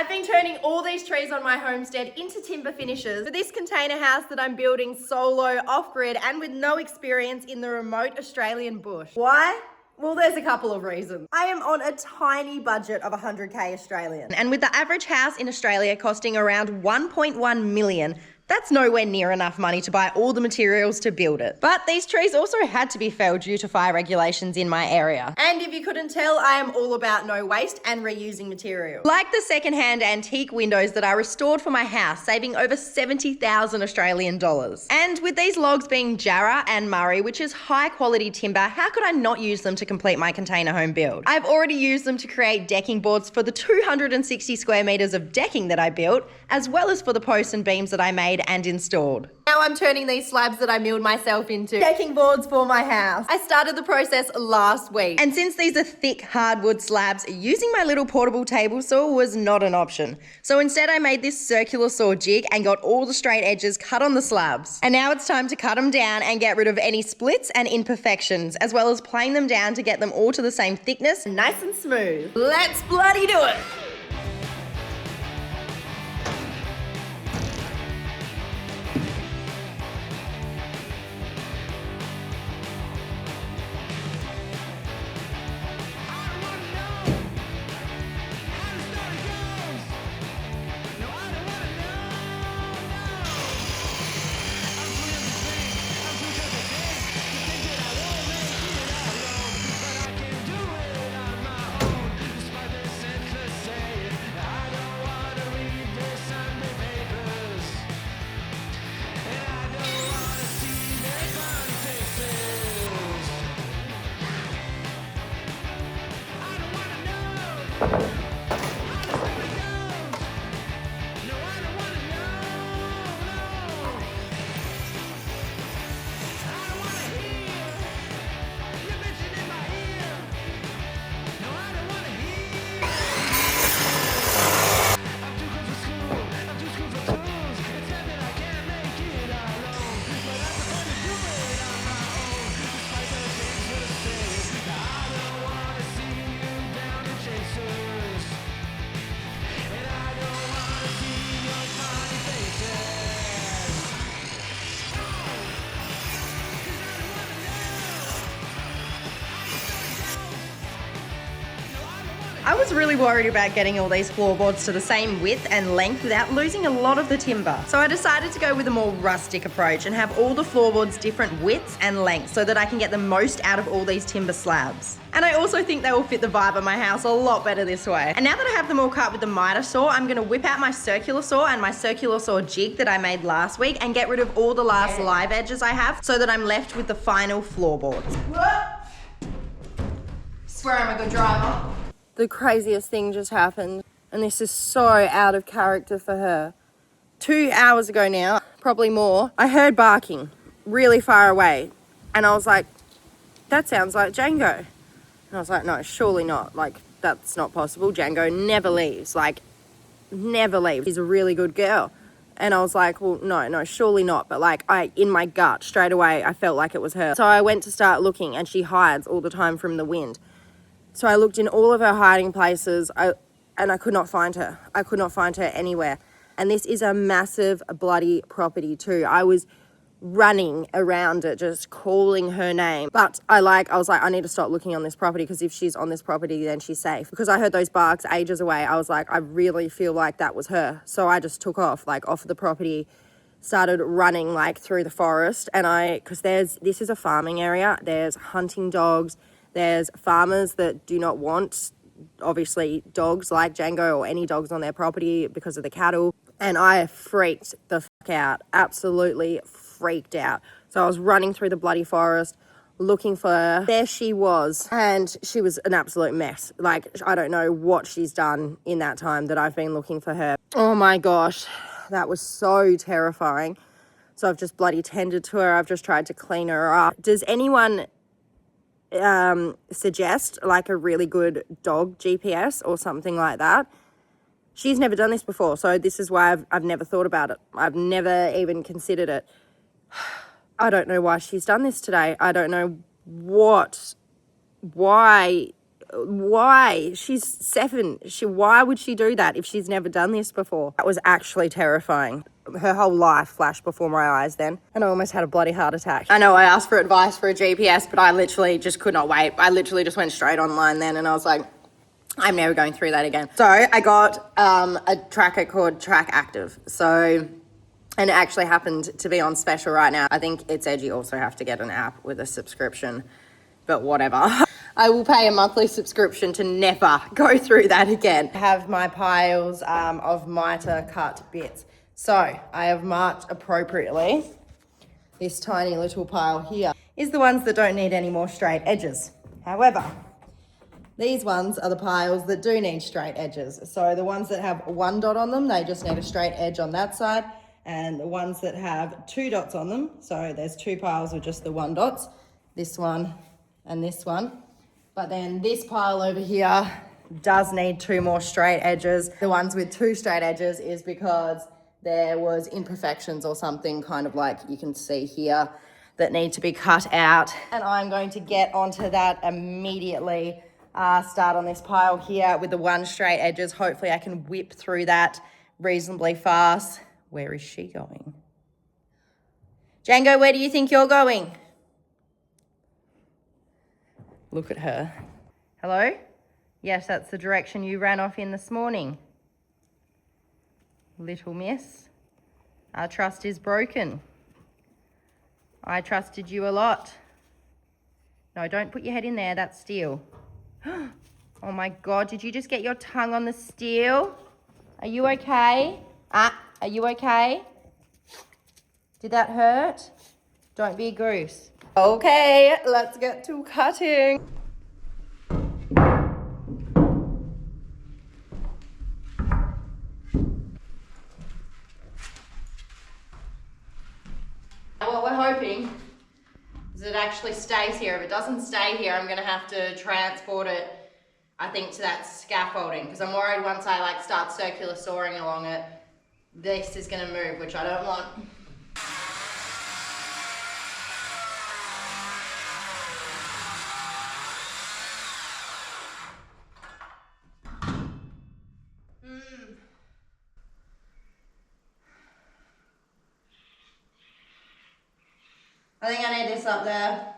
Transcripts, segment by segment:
I've been turning all these trees on my homestead into timber finishes for this container house that I'm building solo, off-grid, and with no experience in the remote Australian bush. Why? Well, there's a couple of reasons. I am on a tiny budget of 100k Australian. And with the average house in Australia costing around 1.1 million, that's nowhere near enough money to buy all the materials to build it. But these trees also had to be felled due to fire regulations in my area. And if you couldn't tell, I am all about no waste and reusing material. Like the second-hand antique windows that I restored for my house, saving over 70,000 Australian dollars. And with these logs being Jarrah and Murray, which is high quality timber, how could I not use them to complete my container home build? I've already used them to create decking boards for the 260 square meters of decking that I built, as well as for the posts and beams that I made and installed. Now I'm turning these slabs that I milled myself into decking boards for my house. I started the process last week. And since these are thick hardwood slabs, using my little portable table saw was not an option. So instead I made this circular saw jig and got all the straight edges cut on the slabs. And now it's time to cut them down and get rid of any splits and imperfections, as well as plane them down to get them all to the same thickness, nice and smooth. Let's bloody do it! I was really worried about getting all these floorboards to the same width and length without losing a lot of the timber. So I decided to go with a more rustic approach and have all the floorboards different widths and lengths so that I can get the most out of all these timber slabs. And I also think they will fit the vibe of my house a lot better this way. And now that I have them all cut with the miter saw, I'm gonna whip out my circular saw and my circular saw jig that I made last week and get rid of all the last live edges I have so that I'm left with the final floorboards. Swear I'm a good driver. The craziest thing just happened, and this is so out of character for her. 2 hours ago now, probably more, I heard barking really far away, and I was like, that sounds like Django. And I was like, no, surely not. Like, that's not possible. Django never leaves. Like, never leaves. She's a really good girl. And I was like, well, no, surely not. But like, in my gut, straight away, I felt like it was her. So I went to start looking, and she hides all the time from the wind. So I looked in all of her hiding places, and I could not find her. I could not find her anywhere. And this is a massive bloody property too. I was running around it, just calling her name. But I was like, I need to stop looking on this property, because if she's on this property, then she's safe. Because I heard those barks ages away. I was like, I really feel like that was her. So I just took off, like off the property, started running like through the forest. And because this is a farming area, there's hunting dogs, there's farmers that do not want, obviously, dogs like Django or any dogs on their property because of the cattle. And I freaked the fuck out, absolutely freaked out. So I was running through the bloody forest looking for her. There she was, and she was an absolute mess. Like, I don't know what she's done in that time that I've been looking for her. Oh my gosh, that was so terrifying. So I've just bloody tended to her. I've just tried to clean her up. Does anyone suggest like a really good dog GPS or something like that? She's never done this before, so this is why I've never thought about it. I've never even considered it. I don't know why she's done this today. I don't know why why? She's 7. Why would she do that if she's never done this before? That was actually terrifying. Her whole life flashed before my eyes then, and I almost had a bloody heart attack. I know I asked for advice for a GPS, but I literally just could not wait. I literally just went straight online then, and I was like, I'm never going through that again. So I got a tracker called Track Active. So, and it actually happened to be on special right now. I think it said you also have to get an app with a subscription, but whatever. I will pay a monthly subscription to never go through that again. I have my piles of mitre cut bits. So I have marked appropriately. This tiny little pile here is the ones that don't need any more straight edges. However, these ones are the piles that do need straight edges. So the ones that have 1 dot on them, they just need a straight edge on that side. And the ones that have 2 dots on them, so there's 2 piles with just the 1 dots, this one and this one. But then this pile over here does need 2 more straight edges. The ones with 2 straight edges is because there was imperfections or something, kind of like you can see here, that need to be cut out. And I'm going to get onto that immediately. Start on this pile here with the 1 straight edges. Hopefully I can whip through that reasonably fast. Where is she going? Django, where do you think you're going? Look at her. Hello? Yes, that's the direction you ran off in this morning. Little miss, our trust is broken. I trusted you a lot. No, don't put your head in there, that's steel. Oh my God, did you just get your tongue on the steel? Are you okay? Are you okay? Did that hurt? Don't be a goose. Okay, let's get to cutting. What we're hoping is it actually stays here. If it doesn't stay here, I'm gonna have to transport it, I think, to that scaffolding, because I'm worried once I like start circular sawing along it, this is gonna move, which I don't want. I think I need this up there.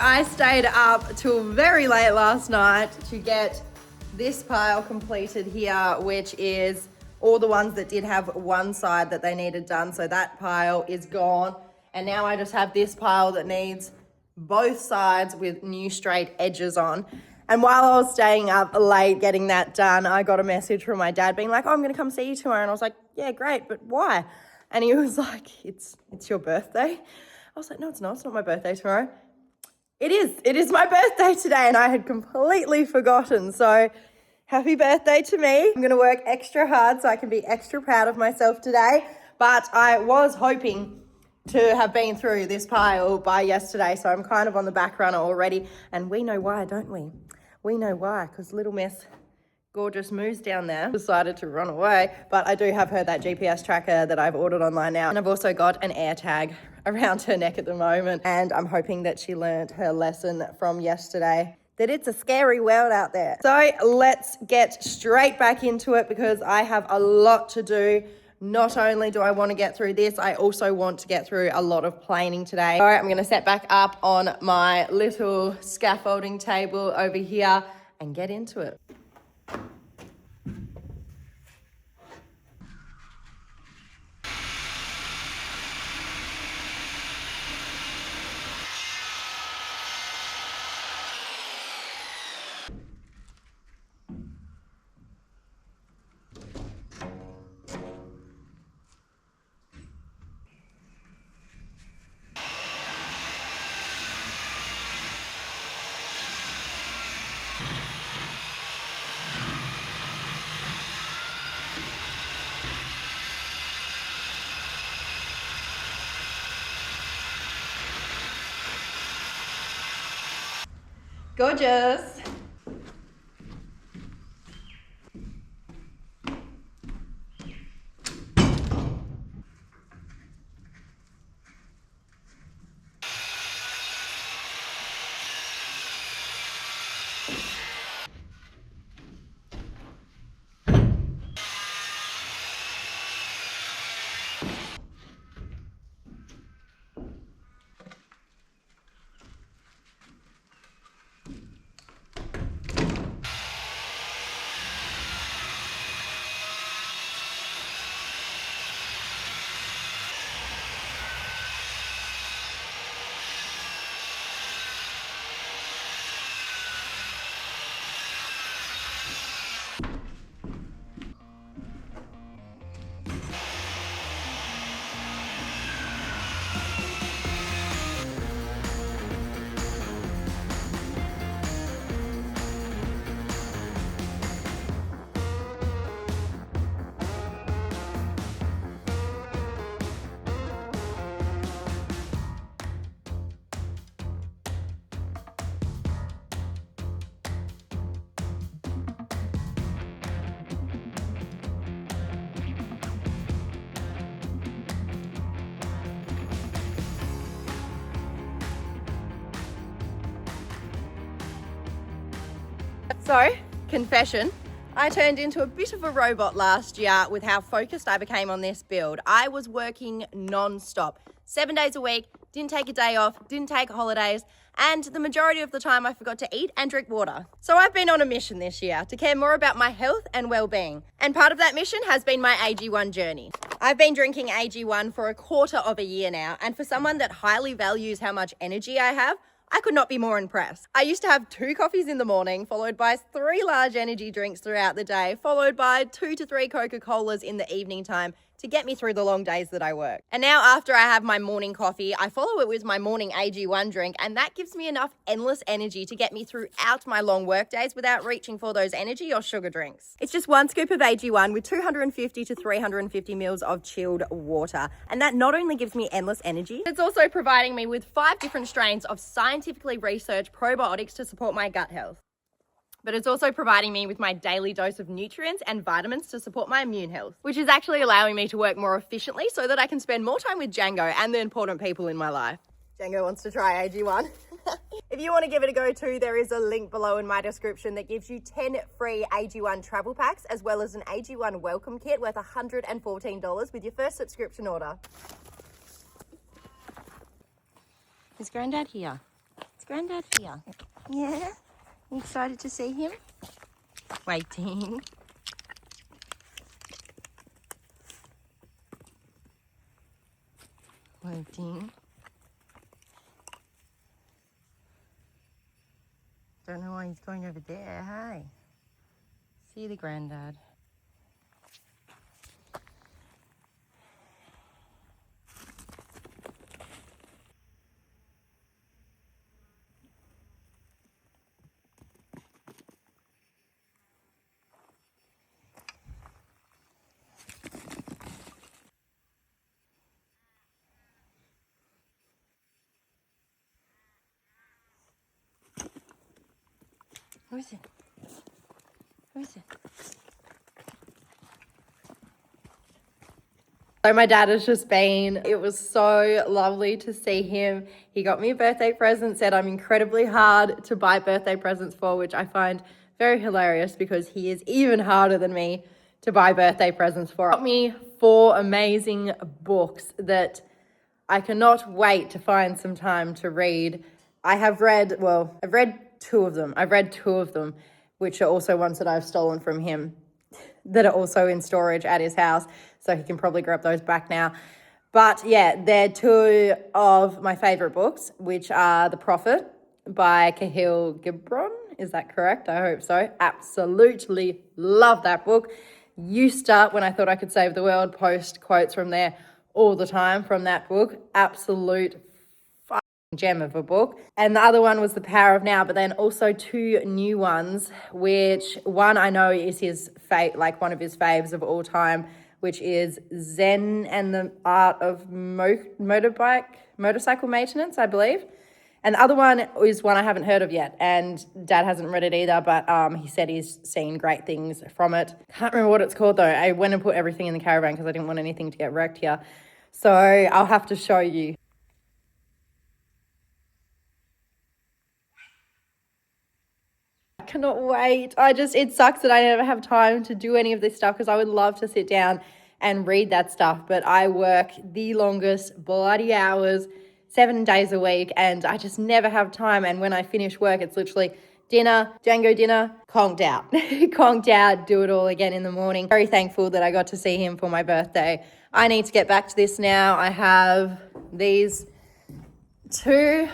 I stayed up till very late last night to get this pile completed here, which is all the ones that did have one side that they needed done. So that pile is gone. And now I just have this pile that needs both sides with new straight edges on. And while I was staying up late getting that done, I got a message from my dad being like, oh, I'm going to come see you tomorrow. And I was like, yeah, great, but why? And he was like, it's your birthday. I was like, no, it's not. It's not my birthday tomorrow. It is my birthday today, and I had completely forgotten. So happy birthday to me. I'm going to work extra hard so I can be extra proud of myself today. But I was hoping to have been through this pile by yesterday, so I'm kind of on the back runner already. And we know why, don't we? We know why, because little Miss Gorgeous Moose down there decided to run away. But I do have her that GPS tracker that I've ordered online now. And I've also got an air tag around her neck at the moment. And I'm hoping that she learned her lesson from yesterday, that it's a scary world out there. So let's get straight back into it because I have a lot to do. Not only do I want to get through this, I also want to get through a lot of planing today. All right, I'm going to set back up on my little scaffolding table over here and get into it. Gorgeous. So, confession, I turned into a bit of a robot last year with how focused I became on this build. I was working non-stop, 7 days a week, didn't take a day off, didn't take holidays, and the majority of the time I forgot to eat and drink water. So I've been on a mission this year to care more about my health and well-being. And part of that mission has been my AG1 journey. I've been drinking AG1 for a quarter of a year now, and for someone that highly values how much energy I have, I could not be more impressed. I used to have 2 coffees in the morning, followed by 3 large energy drinks throughout the day, followed by 2 to 3 Coca-Colas in the evening time to get me through the long days that I work. And now after I have my morning coffee, I follow it with my morning AG1 drink, and that gives me enough endless energy to get me throughout my long work days without reaching for those energy or sugar drinks. It's just 1 scoop of AG1 with 250 to 350 mils of chilled water. And that not only gives me endless energy, it's also providing me with 5 different strains of scientifically researched probiotics to support my gut health. But it's also providing me with my daily dose of nutrients and vitamins to support my immune health, which is actually allowing me to work more efficiently so that I can spend more time with Django and the important people in my life. Django wants to try AG1. If you want to give it a go too, there is a link below in my description that gives you 10 free AG1 travel packs, as well as an AG1 welcome kit worth $114 with your first subscription order. Is Granddad here? Is Grandad here? Yeah? You excited to see him? Waiting. Waiting. Don't know why he's going over there, hey? See the Grandad. Who is it? Who is it? So my dad has just been, it was so lovely to see him. He got me a birthday present, said I'm incredibly hard to buy birthday presents for, which I find very hilarious because he is even harder than me to buy birthday presents for. Got me 4 amazing books that I cannot wait to find some time to read. I've read 2 of them. I've read 2 of them, which are also ones that I've stolen from him that are also in storage at his house. So he can probably grab those back now. But yeah, they're 2 of my favorite books, which are The Prophet by Kahlil Gibran. Is that correct? I hope so. Absolutely love that book. Used to, when I thought I could save the world, post quotes from there all the time from that book. Absolute gem of a book. And the other one was The Power of Now, but then also 2 new ones, which one I know is his one of his faves of all time, which is Zen and the Art of Motorcycle Maintenance, I believe. And the other one is one I haven't heard of yet, and Dad hasn't read it either, but he said he's seen great things from it. Can't remember what it's called though. I went and put everything in the caravan because I didn't want anything to get wrecked here. So I'll have to show you. I cannot wait. It sucks that I never have time to do any of this stuff because I would love to sit down and read that stuff, but I work the longest bloody hours, 7 days a week, and I just never have time. And when I finish work, it's literally dinner, Django dinner, conked out. Conked out, do it all again in the morning. Very thankful that I got to see him for my birthday. I need to get back to this now. I have these 2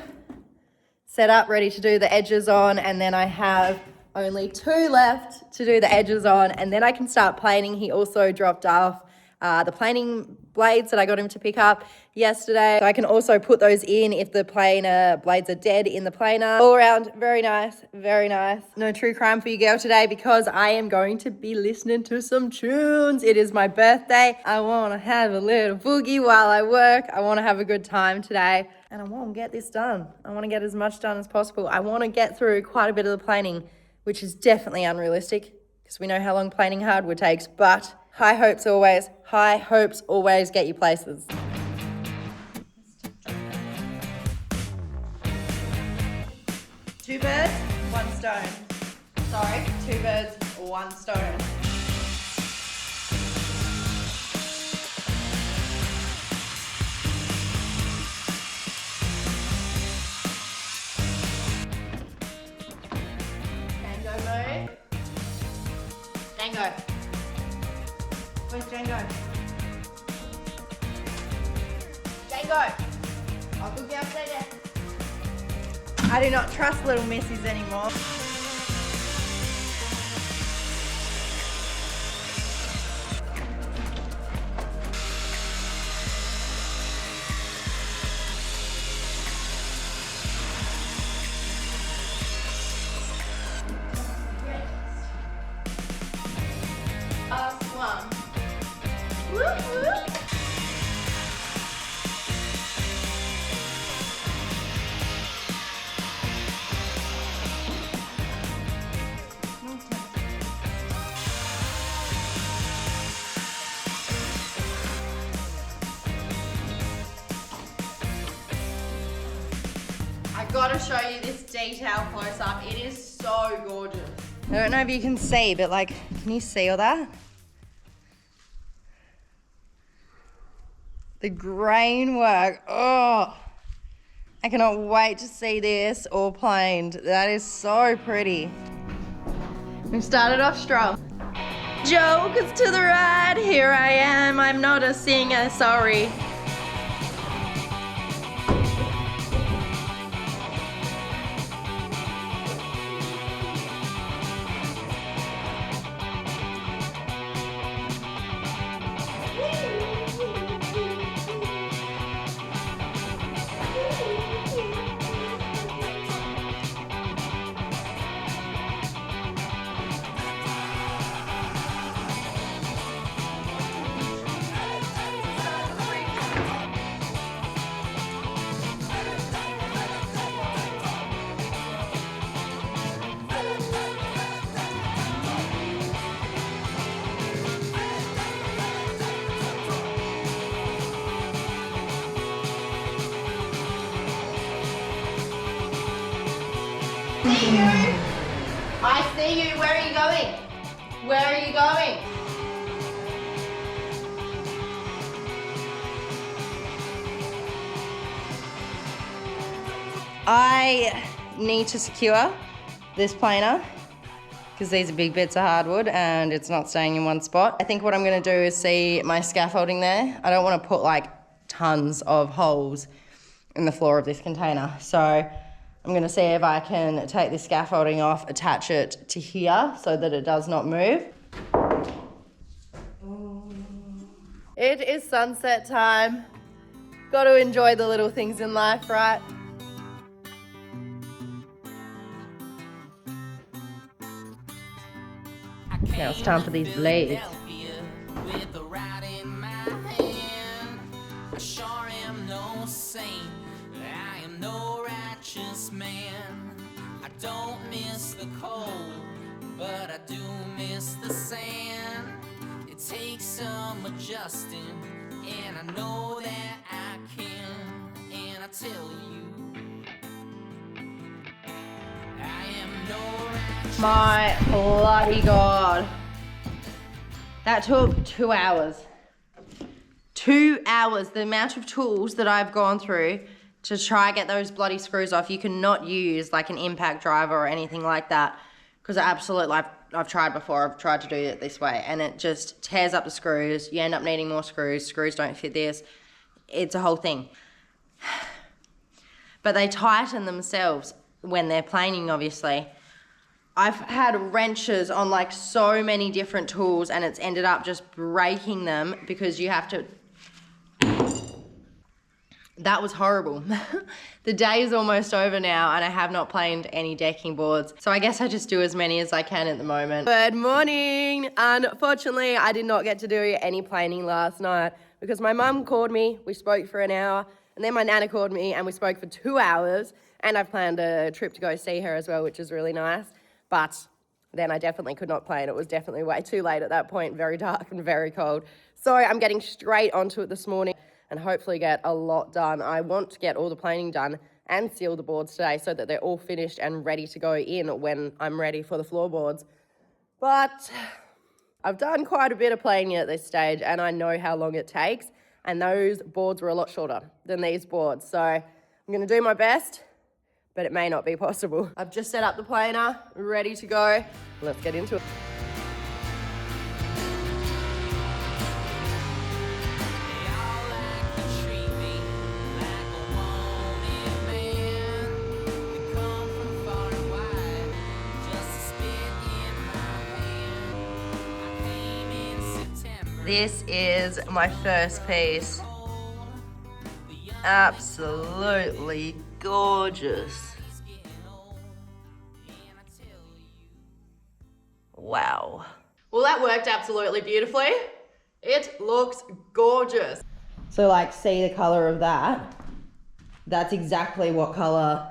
set up, ready to do the edges on, and then I have only 2 left to do the edges on, and then I can start planing. He also dropped off the planing blades that I got him to pick up yesterday. So I can also put those in if the planer blades are dead in the planer. All around, very nice, very nice. No true crime for you girl today because I am going to be listening to some tunes. It is my birthday. I want to have a little boogie while I work. I want to have a good time today. And I want to get this done. I want to get as much done as possible. I want to get through quite a bit of the planing, which is definitely unrealistic because we know how long planing hardwood takes, but high hopes always get you places. 2 birds, 1 stone. Sorry, 2 birds, 1 stone. Django mode. Django. Where's Django? Django! I'll go get upstairs there. I do not trust little missies anymore. Gotta show you this detail close up. It is so gorgeous. I don't know if you can see, but like, can you see all that? The grain work, oh, I cannot wait to see this all planed. That is so pretty. We started off strong. Jokers to the right, here I am. I'm not a singer, sorry. See you. I see you. Where are you going? Where are you going? I need to secure this planer because these are big bits of hardwood and it's not staying in one spot. I think what I'm going to do is see my scaffolding there. I don't want to put like tons of holes in the floor of this container. So I'm going to see if I can take this scaffolding off, attach it to here so that it does not move. It is sunset time. Got to enjoy the little things in life, right? Now it's time for these blades. With the right in my hand, I sure am no saint. I am no righteous man. I don't miss the cold, but I do miss the sand. It takes some adjusting, and I know that I can. And I tell you, I am no righteous. My bloody God. That took 2 hours. 2 hours, the amount of tools that I've gone through to try get those bloody screws off. You cannot use like an impact driver or anything like that because absolutely, I've tried before. I've tried to do it this way and it just tears up the screws. You end up needing more screws. Screws don't fit this. It's a whole thing. But they tighten themselves when they're planing, obviously. I've had wrenches on like so many different tools and it's ended up just breaking them because you have to. That was horrible. The day is almost over now and I have not planed any decking boards. So I guess I just do as many as I can at the moment. Good morning. Unfortunately, I did not get to do any planing last night because my mum called me, we spoke for an hour, and then my nana called me and we spoke for 2 hours, and I've planned a trip to go see her as well, which is really nice. But then I definitely could not plane. It was definitely way too late at that point, very dark and very cold. So I'm getting straight onto it this morning and hopefully get a lot done. I want to get all the planing done and seal the boards today so that they're all finished and ready to go in when I'm ready for the floorboards. But I've done quite a bit of planing at this stage and I know how long it takes, and those boards were a lot shorter than these boards. So I'm gonna do my best, but it may not be possible. I've just set up the planer, ready to go. Let's get into it. This is my first piece. Absolutely gorgeous. Wow. Well, that worked absolutely beautifully. It looks gorgeous. So like, see the color of that? That's exactly what color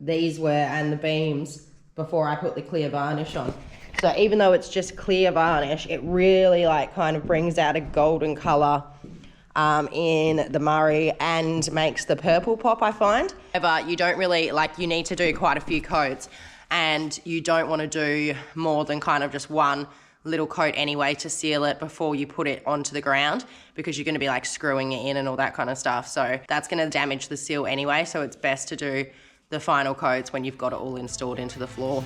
these were and the beams before I put the clear varnish on. So even though it's just clear varnish, it really like kind of brings out a golden color in the Murray and makes the purple pop, I find. But you don't really, like, you need to do quite a few coats and you don't want to do more than kind of just one little coat anyway to seal it before you put it onto the ground, because you're going to be like screwing it in and all that kind of stuff. So that's going to damage the seal anyway. So it's best to do the final coats when you've got it all installed into the floor.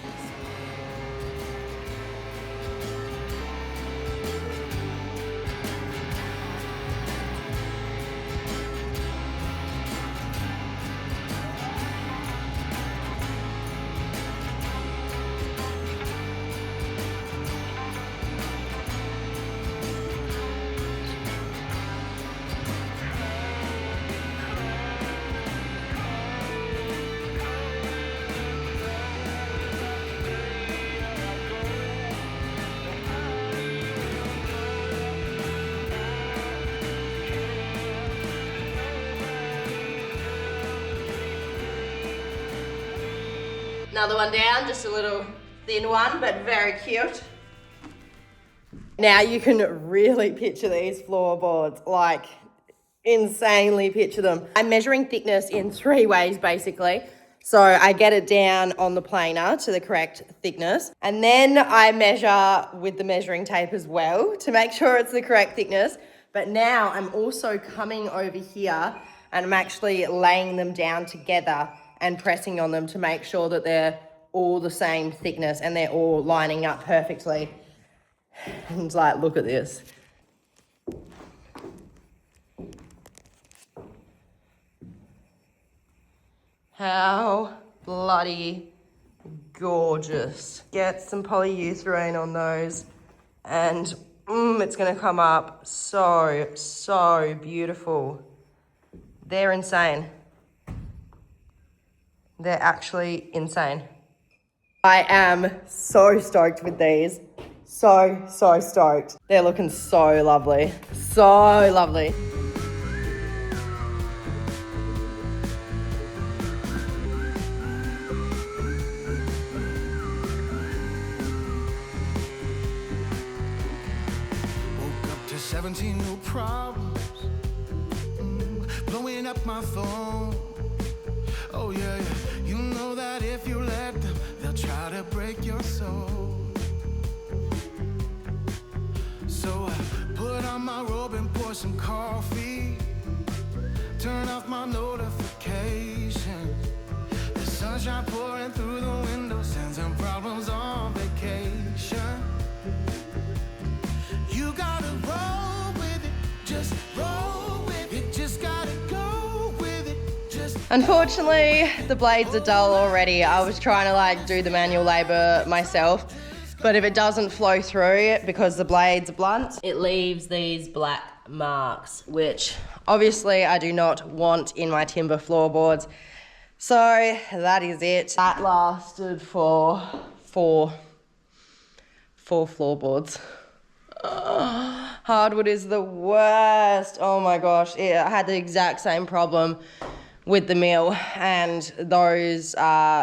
Another one down, just a little thin one, but very cute. Now you can really picture these floorboards, like insanely picture them. I'm measuring thickness in 3 ways basically. So I get it down on the planer to the correct thickness, and then I measure with the measuring tape as well to make sure it's the correct thickness. But now I'm also coming over here and I'm actually laying them down together and pressing on them to make sure that they're all the same thickness and they're all lining up perfectly. And like, look at this. How bloody gorgeous. Get some polyurethane on those and it's gonna come up so beautiful. They're insane. They're actually insane. I am so stoked with these. So stoked. They're looking so lovely. So lovely. Woke up to 17 new problems. Blowing up my phone. Oh yeah, you know that if you let them, they'll try to break your soul. So I put on my robe and pour some coffee. Turn off my notifications. The sunshine pouring through the window, sends some problems on vacation. You gotta roll with it, just roll with it, just gotta go with it. Unfortunately, the blades are dull already. I was trying to like do the manual labor myself, but if it doesn't flow through because the blade's blunt, it leaves these black marks, which obviously I do not want in my timber floorboards. So that is it. That lasted for four floorboards. Hardwood is the worst. Oh my gosh, I had the exact same problem with the mill, and those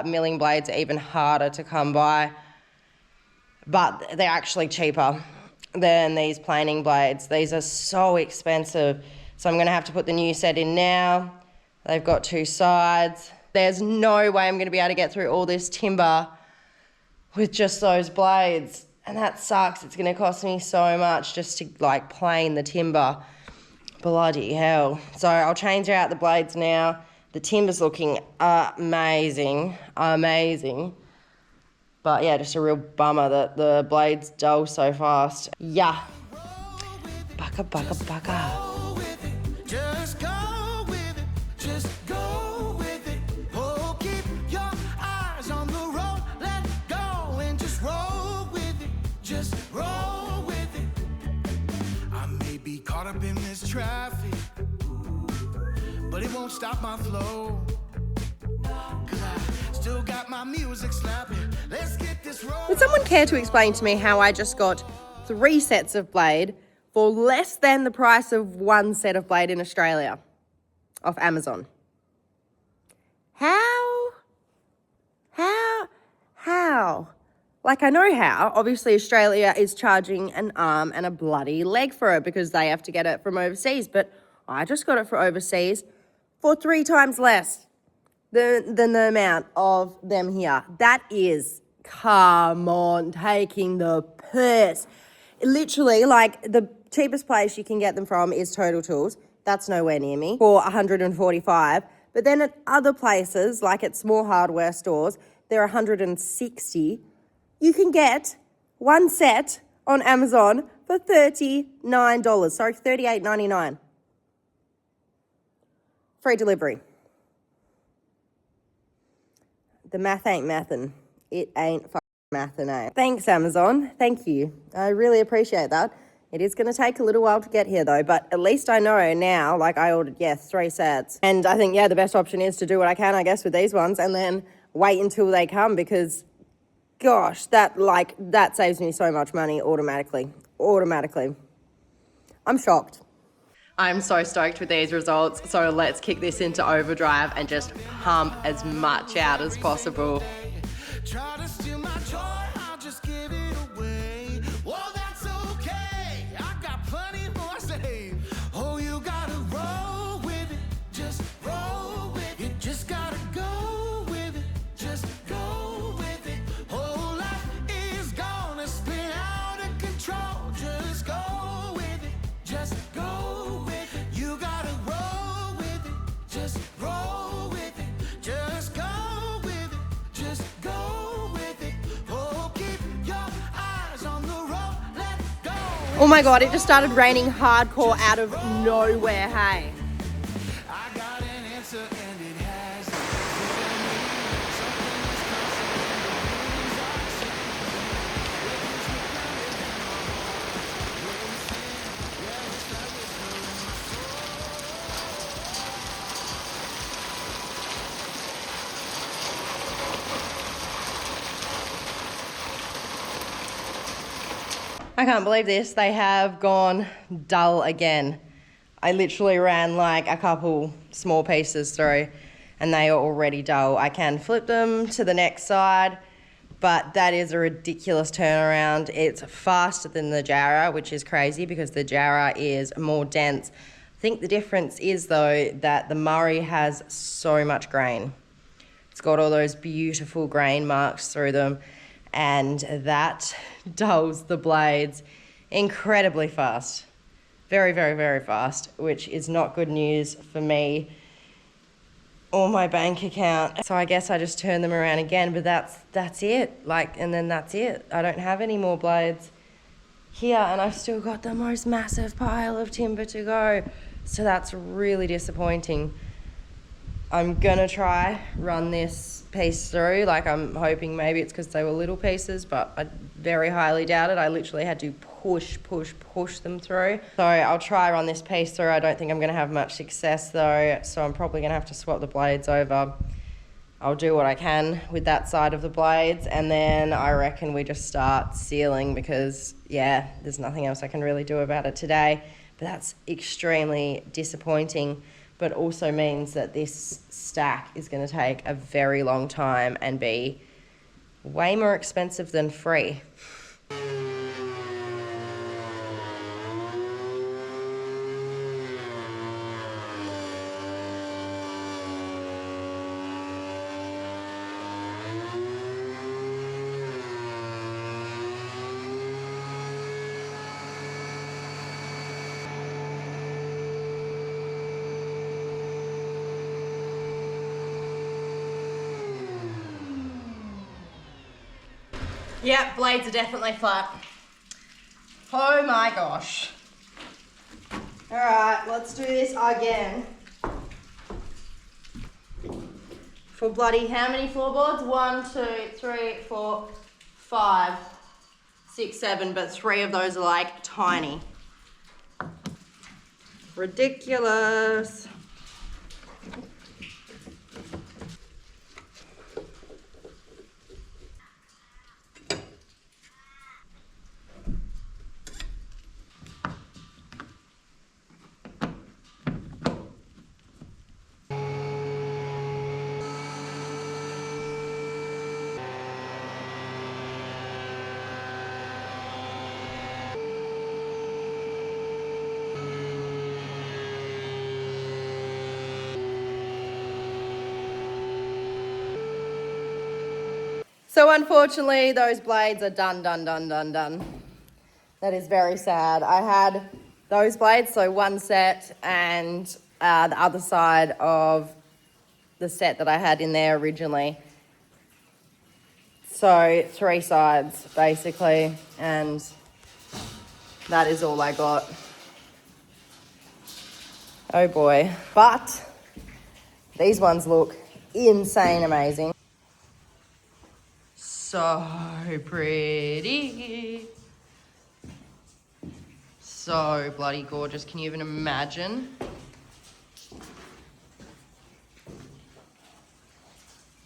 milling blades are even harder to come by, but they're actually cheaper than these planing blades. These are so expensive, so I'm gonna have to put the new set in now. They've got 2 sides. There's no way I'm gonna be able to get through all this timber with just those blades, and that sucks. It's gonna cost me so much just to like plane the timber. Bloody hell. So I'll change out the blades now. The timber's looking amazing. But yeah, just a real bummer that the blades dull so fast. Yeah. Baka. Just go with it, just go with it. Oh, keep your eyes on the road, let go and just roll with it, just roll with it. I may be caught up in this traffic, but it won't stop my flow. 'Cause I still got my music slapping. Let's get this rolling. Would someone care to explain to me how I just got 3 sets of blade for less than the price of 1 set of blade in Australia off Amazon? How? Like, I know how. Obviously, Australia is charging an arm and a bloody leg for it because they have to get it from overseas, but I just got it for overseas for 3 times less than the amount of them here. That is, come on, taking the piss. Literally, like, the cheapest place you can get them from is Total Tools. That's nowhere near me, for 145. But then at other places, like at small hardware stores, they're 160. You can get one set on Amazon for $39. Sorry, $38.99. Free delivery. The math ain't mathin'. It ain't fucking mathin', eh? Thanks, Amazon. Thank you. I really appreciate that. It is going to take a little while to get here, though, but at least I know now, like, I ordered, 3 sets. And I think, the best option is to do what I can, I guess, with these ones, and then wait until they come, because, gosh, that saves me so much money automatically. I'm shocked. I'm so stoked with these results, so let's kick this into overdrive and just pump as much out as possible. Try to steal my joy, I'll just give it away. Well, that's okay, I got plenty more saved. Oh, you gotta roll with it, just roll with it. You just gotta go with it, just go with it. Oh, life is gonna spin out of control. Just go with it, just go with it. You gotta roll with it, just roll with it. Just go with it, just go with it. Oh, keep your eyes on the road, let go. Oh my God, it just started raining hardcore out of nowhere, hey. I got an answer and it has I can't believe this. They have gone dull again. I literally ran like a couple small pieces through and they are already dull. I can flip them to the next side, but that is a ridiculous turnaround. It's faster than the Jarrah, which is crazy because the Jarrah is more dense. I think the difference is, though, that the Murray has so much grain. It's got all those beautiful grain marks through them, and that dulls the blades incredibly fast. Very, very, very fast, which is not good news for me or my bank account. So I guess I just turn them around again, but that's it. And then that's it. I don't have any more blades here, and I've still got the most massive pile of timber to go. So that's really disappointing. I'm gonna try run this piece through. I'm hoping maybe it's because they were little pieces, but I very highly doubt it. I literally had to push them through. So I'll try run this piece through. I don't think I'm gonna have much success though, so I'm probably gonna have to swap the blades over. I'll do what I can with that side of the blades, and then I reckon we just start sealing because, there's nothing else I can really do about it today. But that's extremely disappointing, but also means that this stack is going to take a very long time and be way more expensive than free. Yep, blades are definitely flat. Oh my gosh. All right, let's do this again. For bloody, how many floorboards? 1, 2, 3, 4, 5, 6, 7, but 3 of those are tiny. Ridiculous. So unfortunately, those blades are done. That is very sad. I had those blades, so one set, and the other side of the set that I had in there originally. So 3 sides basically, and that is all I got. Oh boy. But these ones look insane amazing. So pretty. So bloody gorgeous. Can you even imagine?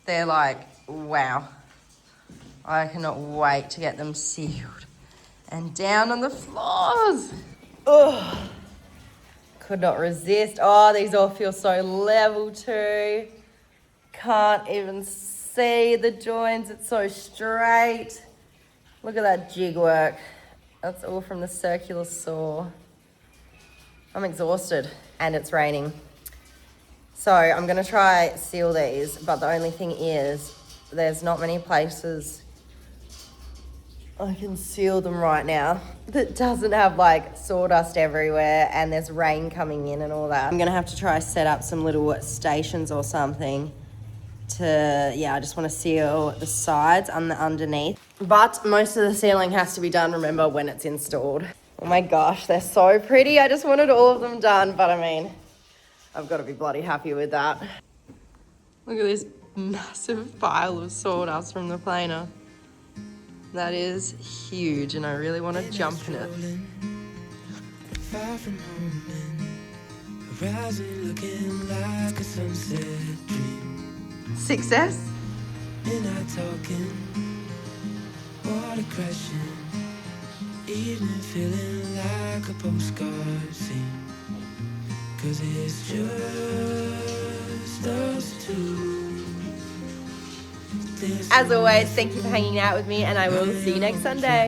They're like, wow. I cannot wait to get them sealed and down on the floors. Ugh. Could not resist. Oh, these all feel so level too. Can't even see the joins. It's so straight. Look at that jig work. That's all from the circular saw. I'm exhausted and it's raining. So I'm gonna try seal these, but the only thing is there's not many places I can seal them right now that doesn't have like sawdust everywhere and there's rain coming in and all that. I'm gonna have to try set up some little stations or something to, yeah, I just wanna seal the sides and the underneath. But most of the sealing has to be done, remember, when it's installed. Oh my gosh, they're so pretty. I just wanted all of them done, but I mean, I've got to be bloody happy with that. Look at this massive pile of sawdust from the planer. That is huge, and I really want to jump in it. Far from home and horizon looking like a sunset dream. Success? And I talking, water crashing, evening feeling like a postcard scene. 'Cause it's just us two. As always, thank you for hanging out with me, and I will see you next Sunday.